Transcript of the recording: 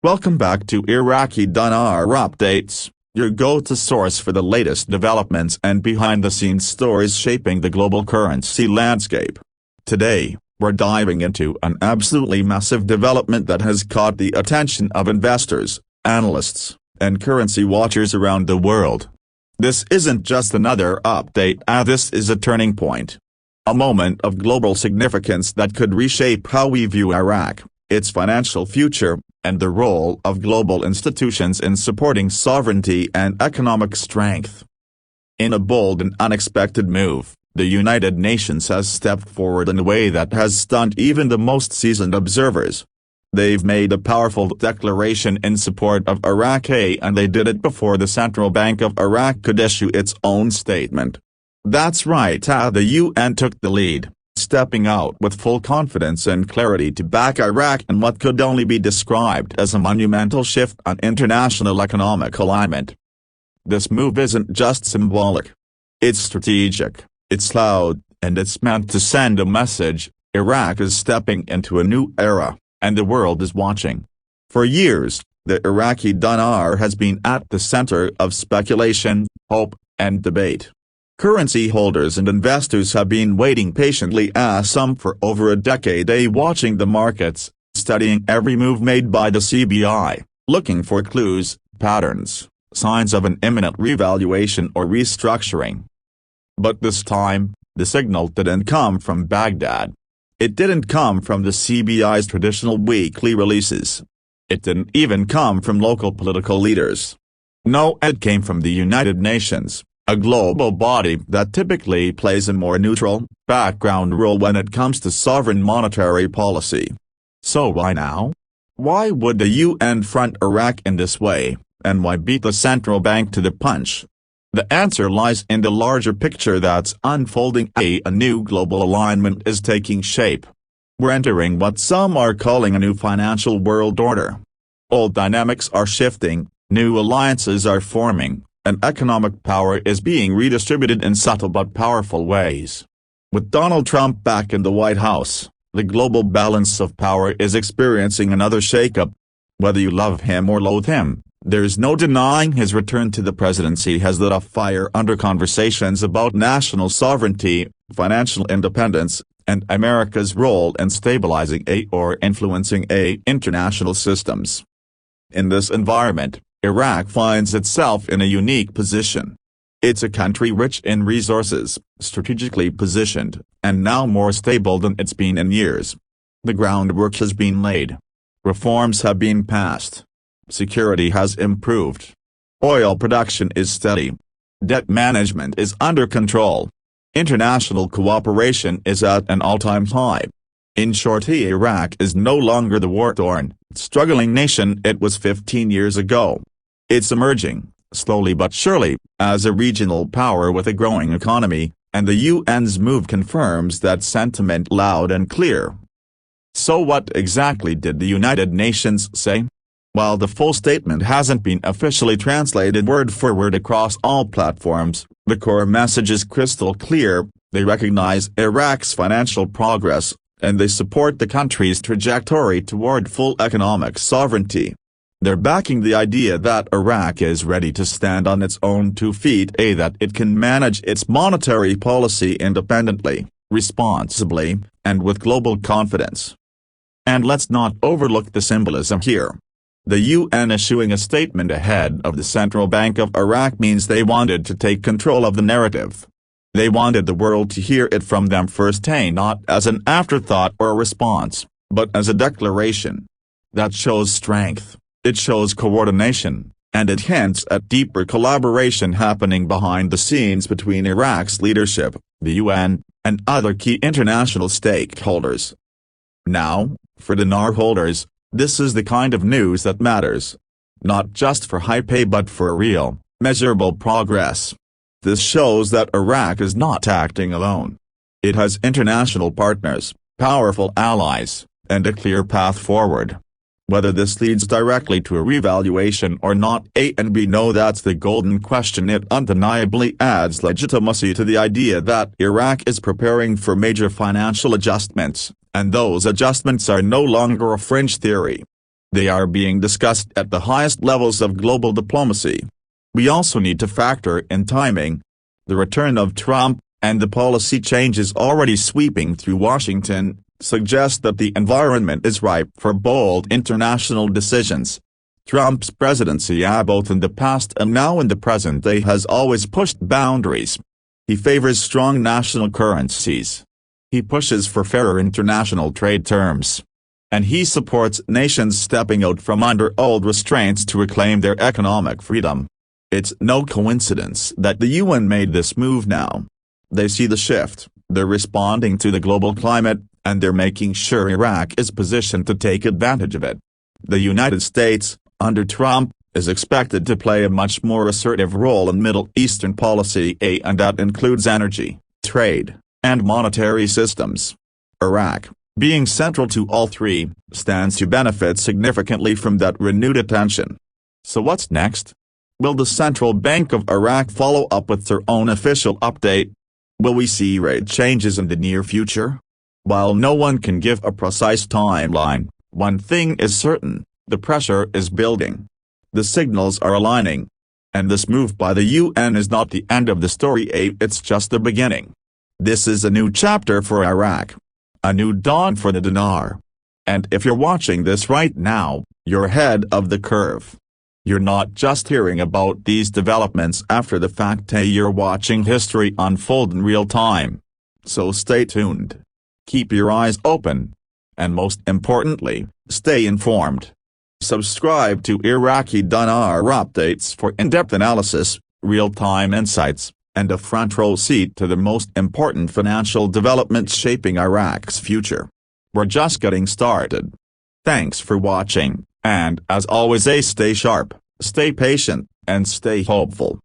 Welcome back to Iraqi Dinar Updates, your go-to source for the latest developments and behind-the-scenes stories shaping the global currency landscape. Today, we're diving into an absolutely massive development that has caught the attention of investors, analysts, and currency watchers around the world. This isn't just another update, this is a turning point. A moment of global significance that could reshape how we view Iraq, its financial future, and the role of global institutions in supporting sovereignty and economic strength. In a bold and unexpected move, the United Nations has stepped forward in a way that has stunned even the most seasoned observers. They've made a powerful declaration in support of Iraq, and they did it before the Central Bank of Iraq could issue its own statement. That's right, the UN took the lead, stepping out with full confidence and clarity to back Iraq in what could only be described as a monumental shift on international economic alignment. This move isn't just symbolic. It's strategic, it's loud, and it's meant to send a message: Iraq is stepping into a new era, and the world is watching. For years, the Iraqi dinar has been at the center of speculation, hope, and debate. Currency holders and investors have been waiting patiently, some for over a decade, watching the markets, studying every move made by the CBI, looking for clues, patterns, signs of an imminent revaluation or restructuring. But this time, the signal didn't come from Baghdad. It didn't come from the CBI's traditional weekly releases. It didn't even come from local political leaders. No, it came from the United Nations, a global body that typically plays a more neutral, background role when it comes to sovereign monetary policy. So why now? Why would the UN front Iraq in this way, and why beat the central bank to the punch? The answer lies in the larger picture that's unfolding. A new global alignment is taking shape. We're entering what some are calling a new financial world order. Old dynamics are shifting, new alliances are forming, and economic power is being redistributed in subtle but powerful ways. With Donald Trump back in the White House, the global balance of power is experiencing another shakeup. Whether you love him or loathe him, there's no denying his return to the presidency has lit a fire under conversations about national sovereignty, financial independence, and America's role in stabilizing or influencing international systems. In this environment, Iraq finds itself in a unique position. It's a country rich in resources, strategically positioned, and now more stable than it's been in years. The groundwork has been laid. Reforms have been passed. Security has improved. Oil production is steady. Debt management is under control. International cooperation is at an all-time high. In short, Iraq is no longer the war-torn, struggling nation it was 15 years ago. It's emerging, slowly but surely, as a regional power with a growing economy, and the UN's move confirms that sentiment loud and clear. So what exactly did the United Nations say? While the full statement hasn't been officially translated word for word across all platforms, the core message is crystal clear: they recognize Iraq's financial progress, and they support the country's trajectory toward full economic sovereignty. They're backing the idea that Iraq is ready to stand on its own 2 feet, that it can manage its monetary policy independently, responsibly, and with global confidence. And let's not overlook the symbolism here. The UN issuing a statement ahead of the Central Bank of Iraq means they wanted to take control of the narrative. They wanted the world to hear it from them first, not as an afterthought or a response, but as a declaration. That shows strength. It shows coordination, and it hints at deeper collaboration happening behind the scenes between Iraq's leadership, the UN, and other key international stakeholders. Now, for dinar holders, this is the kind of news that matters. Not just for hype but for real, measurable progress. This shows that Iraq is not acting alone. It has international partners, powerful allies, and a clear path forward. Whether this leads directly to a revaluation or not, and we know that's the golden question. It undeniably adds legitimacy to the idea that Iraq is preparing for major financial adjustments, and those adjustments are no longer a fringe theory. They are being discussed at the highest levels of global diplomacy. We also need to factor in timing. The return of Trump, and the policy changes already sweeping through Washington, suggest that the environment is ripe for bold international decisions. Trump's presidency, both in the past and now in the present day, has always pushed boundaries. He favors strong national currencies. He pushes for fairer international trade terms. And he supports nations stepping out from under old restraints to reclaim their economic freedom. It's no coincidence that the UN made this move now. They see the shift, they're responding to the global climate, and they're making sure Iraq is positioned to take advantage of it. The United States, under Trump, is expected to play a much more assertive role in Middle Eastern policy, and that includes energy, trade, and monetary systems. Iraq, being central to all three, stands to benefit significantly from that renewed attention. So what's next? Will the Central Bank of Iraq follow up with their own official update? Will we see rate changes in the near future? While no one can give a precise timeline, one thing is certain: the pressure is building. The signals are aligning. And this move by the UN is not the end of the story, it's just the beginning. This is a new chapter for Iraq. A new dawn for the dinar. And if you're watching this right now, you're ahead of the curve. You're not just hearing about these developments after the fact, you're watching history unfold in real time. So stay tuned. Keep your eyes open. And most importantly, stay informed. Subscribe to Iraqi Dinar updates for in-depth analysis, real-time insights, and a front-row seat to the most important financial developments shaping Iraq's future. We're just getting started. Thanks for watching, and as always, stay sharp, stay patient, and stay hopeful.